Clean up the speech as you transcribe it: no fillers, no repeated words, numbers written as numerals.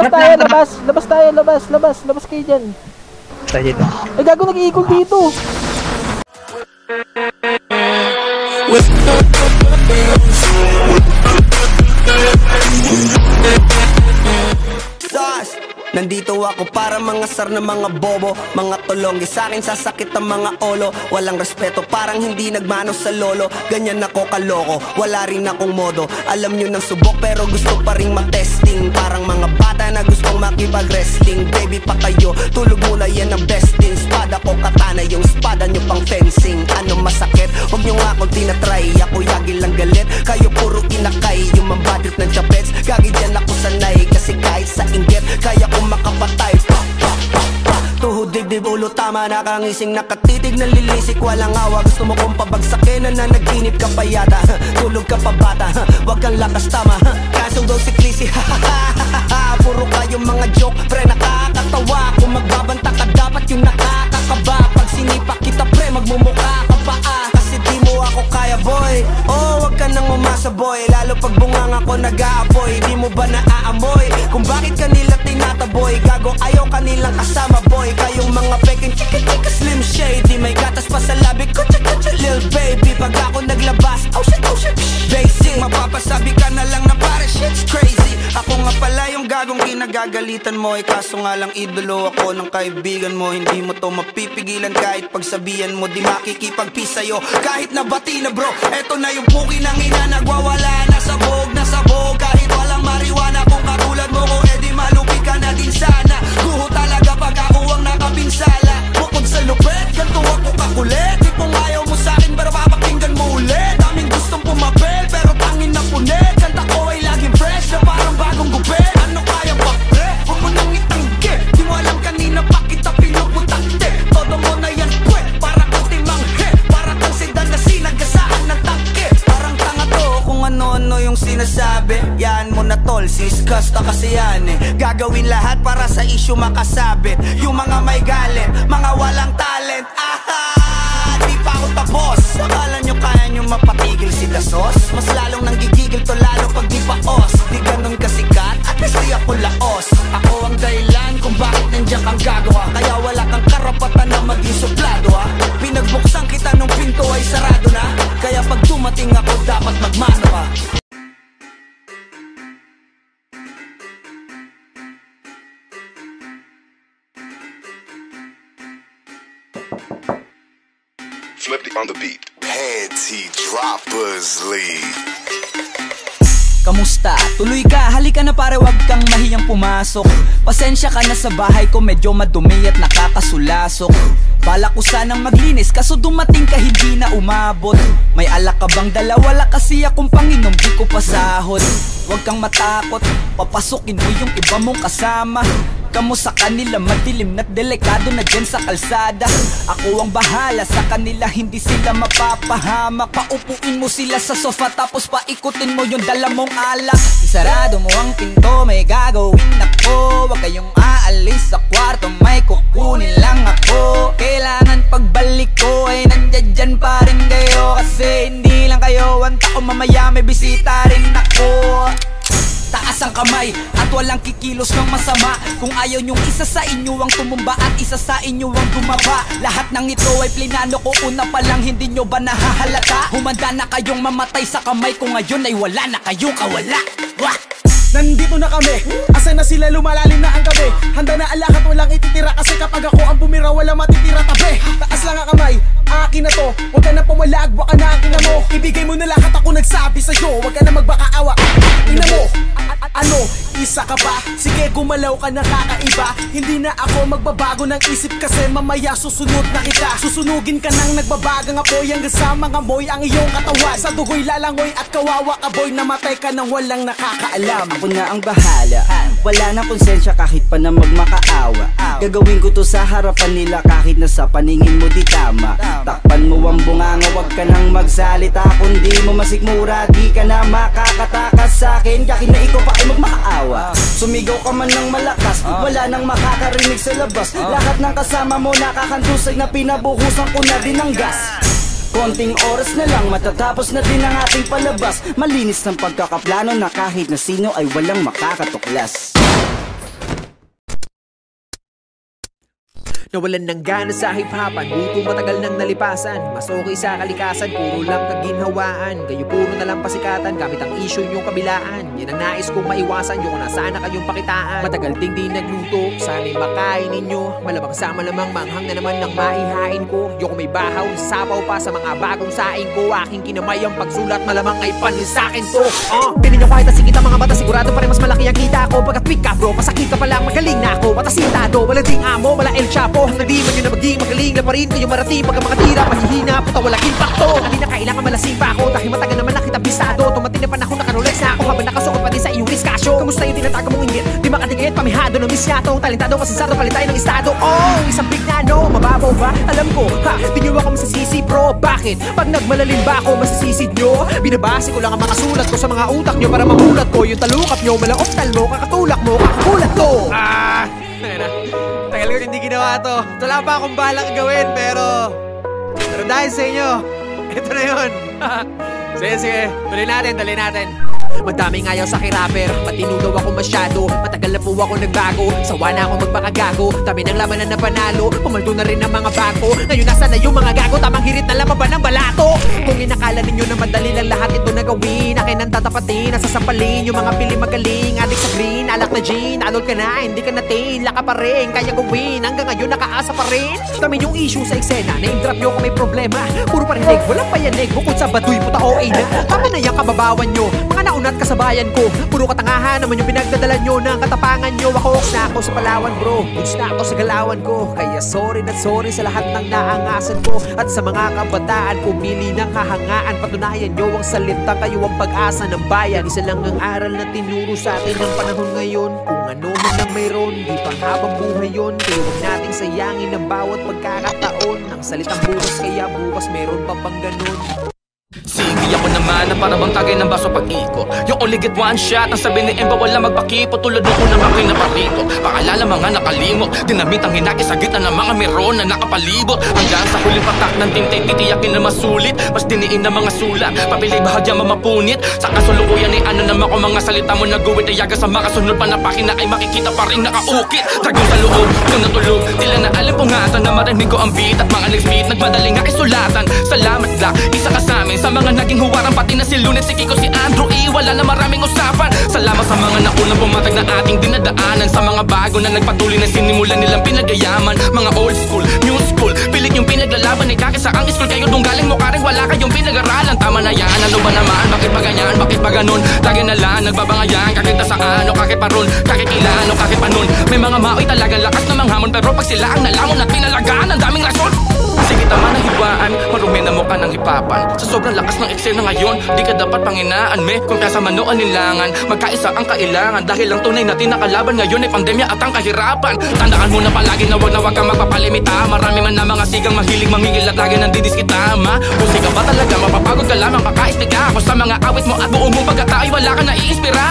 Labas kayo dyan. Tayo dito. Ay gago, nag-iikot dito. Nandito ako para mangasar ng mga bobo, mga tolonggi, sa akin sasakit ang mga olo. Walang respeto, parang hindi nagmano sa lolo. Ganyan ako kaloko, wala rin akong modo. Alam nyo ng subok pero gusto pa rin matesting. Parang mga bata na gustong makipag-wrestling. Baby pa kayo, tulog muna yan ang besting. Spada ko katana, yung spada nyo pang fencing. Ano masakit? Huwag nyo nga akong tinatry. Ako yagi lang galit, kayo puro inakay. Yung mambadrip ng chapets, gagi dyan ako sanay. Kasi kahit sa inggit, kaya ko makapatay. Tuhod, dibdib, ulo, tama, nakangising, nakatitig, nalilisik, walang awa. Gusto mo kong pabagsakin, nananaginip ka pa yata. Tulog ka pa bata, wag kang lakas tama. Kaso daw si Clissy, puro kayong mga joke, pre nakakatawa. Kung magbabanta ka dapat yung nakakakaba. Pag sinipa kita pre, magmumukha ka pa kasi di mo ako kaya boy. Oh, wag ka nang umasa boy, lalo pag bungang ako nag-aapoy. Di mo ba naaamoy kung bakit kanila tinataboy? Gago ayaw kanilang kasama boy. Kayong mga peking chika-chika slim shady, may gatas pa sa labi ko, chika-chika lil baby. Pag ako naglabas, oh shit, basic. Mapapasabi ka na lang na pare shit's crazy. Ako nga pala yung gagong kinagagalitan mo. Kaso nga lang idolo ako ng kaibigan mo. Hindi mo to mapipigilan kahit pagsabihan mo. Di makikipagpis sa'yo kahit nabati na bro. Eto na yung puki ng ina, nagwawala na sabog. Kahit walang mariwana, kung katulad mo ko edi malupi ka na din sana. Guho talaga pag ako ang nakapinsala. Bukod sa lupet, ganito ako kakulit. Di kung ayaw mo sa'kin pero papakinggan mo ulit. Daming gustong pumapel pero tangin na punit. Kanta ko ay laging fresh na parang bagong gupit. Ano kaya pa pre? Huwag mo nang itanggi. Di mo alam kanina pa kita pinuputakte. Todo mo na yan pwe, para kang timanghe. Para kang sedan na sinagasaan ng tangke. Parang tanga to kung ano-ano yung sinasabi. Yan mo na tol, siskasta kasi yan Gagawin lahat para sa issue makasabit. Yung mga may galit, mga walang talent. Di pa ako tapos. Akala nyo kaya nyo mapatigil si Dasos? Mas lalong nanggigigil to lalo pag di paos. Di ganun kasikat, at least di ako laos. Ako ang dahilan kung bakit nandiyan kang gagawa. Kaya wala kang karapatan na maging suplado Pinagbuksan kita nung pinto ay sarado na. Kaya pag dumating ako dapat magmano ka. Flippy on the beat. Panty Droppers League. Kamusta? Tuloy ka, halika na pare, wag kang mahiyang pumasok. Pasensya ka na sa bahay ko, medyo madumi at nakakasulasok. Bala ko sanang maglinis, kaso dumating ka hindi na umabot. May alak ka bang dala? Wala kasi akong panginom, di ko pasahod. Wag kang matakot, papasukin mo yung iba mong kasama. Kamo sa kanila, madilim na't delikado na dyan sa kalsada. Ako ang bahala sa kanila, hindi sila mapapahamak. Paupuin mo sila sa sofa tapos paikutin mo yung dala mong alak. Isarado mo ang pinto, may gagawin ako. Huwag kayong aalis sa kwarto, may kukunin lang ako. Kailangan pagbalik ko ay nandyan dyan pa rin kayo. Kasi hindi lang kayo ang tao, mamaya may bisita rin ako. Taas ang kamay at walang kikilos ng masama. Kung ayaw nyong isa sa inyo ang tumumba at isa sa inyo ang dumaba. Lahat ng ito ay plinano ko una pa lang, hindi nyo ba nahahalata? Humanda na kayong mamatay sa kamay ko ngayon ay wala na kayong kawala. Wah! Nandito na kami, asa na sila, lumalalim na ang gabi. Handa na alak at walang ititira, kasi kapag ako ang bumira wala matitira tabi. Taas lang ang kamay, akin na to, huwag ka na pumalag, baka na akin na mo. Ibigay mo na lahat, ako nagsabi sa'yo, huwag ka na magbakaawa. Ina mo, ano, isa ka pa? Sige gumalaw ka na kakaiba. Hindi na ako magbabago ng isip, kasi mamaya susunod na kita. Susunugin ka nang nagbabagang apoy, hanggang sa mga moy ang iyong katawan. Sa dugoy lalangoy at kawawa ka boy, namatay ka nang walang nakakaalam. Ako na ang bahala, wala nang konsensya kahit pa na magmakaawa. Gagawin ko to sa harapan nila kahit na sa paningin mo di tama. Takpan mo ang bunganga, wag ka nang magsalita. Kundi mo masikmura, di ka na makakatakas sa akin. Kahit na ikaw pa ay magmakaawa. Sumigaw ka man ng malakas, wala nang makakarinig sa labas. Lahat ng kasama mo nakakantusay na pinabuhusan ko na din ng gas. Konting oras na lang, matatapos na din ang ating palabas. Malinis ng pagkakaplano na kahit na sino ay walang makakatuklas. Nawalan ng gana sa hip-hopan, buto matagal nang nalipasan. Mas okay sa kalikasan, puro lang kaginhawaan. Kayo puro na lang pasikatan, gamit ang issue nyong kabilaan. Yan ang nais kong maiwasan, yung nasana kayong pakitaan. Matagal ding di nagluto, sana'y makain ninyo. Malamang sa malamang manghang na naman ng maihain ko. Yung may bahaw, sapaw pa sa mga bagong saing ko. Aking kinamay ang pagsulat, malamang ay panin sa'kin to. Pinin nyo kahit nasigit ang mga mata, sigurado pa rin mas malaki ang kita ko. Pagkat weak ka bro, pasakit ka palang magaling na ako. Matasintado, wala ding amo, wala El Chapo. Hanggang di man yun na maging magaling na pa rin kayo marating. Pagka mga tira, mahihina, puta walang impacto. Hindi na kailangan malasing pa ako, dahil matagal naman nakita bisado. Tumating na panahon na karolex na ako, habang nakasuot pa din sa iyong diskasyo. Kamusta yung tinataga mong inggit? Di makatigit, pamihado ng misyatong talentado, masasado, palit tayo ng estado. Isang big na no, mababaw ba? Alam ko, di nyo ako masasisi bro. Bakit? Pag nagmalalim ba ako, masasisid nyo? Binabase ko lang ang mga sulat ko sa mga utak nyo para mamulat ko yung talukap nyo, malaoptal mo, kakatulak mo, kakakulat to. Tagal ko hindi ginawa to. Wala pa akong balak gawin, pero dahil sa inyo, ito na yun. Sige, tuloy natin. Madaming ayaw sa akin-rapper, matinudaw ako masyado. Matagal na po ako nagbago, sawa na ako magpakagago. Dami ng labanan na panalo, pumaldo na rin ang mga bago. Ngayon nasa na yung mga gago, tamang hirit na lamang ba ng balato? Kung inakala ninyo na madali lang lahat ito na gawin, akin ang tatapatin, nasasampalin yung mga pili magaling. Adik sa green, alak na gin, adult ka na, hindi ka natin, laka pa rin, kaya gawin. Hanggang ngayon nakaasa pa rin. Dami yung issue sa eksena, name-drop nyo kung may problema. Puro parinig, walang payanig, bukod sa baduy, puta OA na. Tama na yung kababawan nyo, mga naunat kasabayan ko. Puro katangahan naman yung pinagdadala nyo ng katapangan nyo. Ako na ako sa Palawan bro, goods na ako sa galawan ko. Kaya sorry na sorry sa lahat ng naangasan ko. At sa mga kabataan, pumili ng hahangaan. Patunayan nyo ang salita, kayo ang pag-asa ng bayan. Isa lang ang aral na tinuro sa atin ng panahon ngayon. Kung ano man ang mayroon, di pang habang buhay yun. Kaya huwag nating sayangin ang bawat pagkakataon. Ang salitang bukas, kaya bukas meron pa bang ganun. Sige ako naman na para bang tagay ng baso pag-iko. Yung only get one shot, ang sabi ni Emba wala magpakipo. Tulad nung unang ako'y naparito, paalala mga nakalimot. Dinamit ang hinaki sa gitna ng mga meron na nakapalibot. Hanggang sa huling patak ng tintay, titiyakin na masulit. Mas diniin na mga sulat, papilay bahagya mamapunit. Sa kasulukuyan ay ano naman kung mga salita mo naguwit. Ay yaga sa makasunod pa na pakina ay makikita pa rin nakaukit. Dragong sa loob, kung natulog, tila na alam pungatan na marinig ko ang beat. At mga next beat, nagmadaling nga isulatan. Salamat la, isa ka sa amin. Sa mga naging huwarang pati na si Lunet, si Kiko, si Andrew E. Wala na maraming usapan. Salamat sa mga naunang pumatag na ating dinadaanan. Sa mga bago na nagpatuloy na sinimulan nilang pinagayaman. Mga old school, new school, pilit yung pinaglalaban. Ay kakisa ang school kayo dong galing mo karing wala kayong pinag-aralan. Tama na yan, ano ba naman? Bakit ba ganyan? Bakit ba ganun? Lagi na lang nagbabangayan, kakita sa ano, kakit pa ron, kakikila ano, kakit pa nun. May mga maoy talagang lakas na manghamon, pero pag sila ang nalamon at pinalagaan, ang daming rason. Sige tama na hibaan, marumi na mukha ng hipapan. Sa sobrang lakas ng eksena ngayon, di ka dapat panginaan me. Kung kaya sa manoan nilangan, magkaisa ang kailangan. Dahil ang tunay natin nakalaban ngayon ay pandemya at ang kahirapan. Tandaan mo na palagi na wag kang magpapalimita. Marami man na mga sigang mahilig mamingil at lagi nang didiskita ma. Kung siga ba talaga, mapapagod ka lamang, kakaispika ako sa mga awit mo at buong mong pagkatao, wala ka naiispira.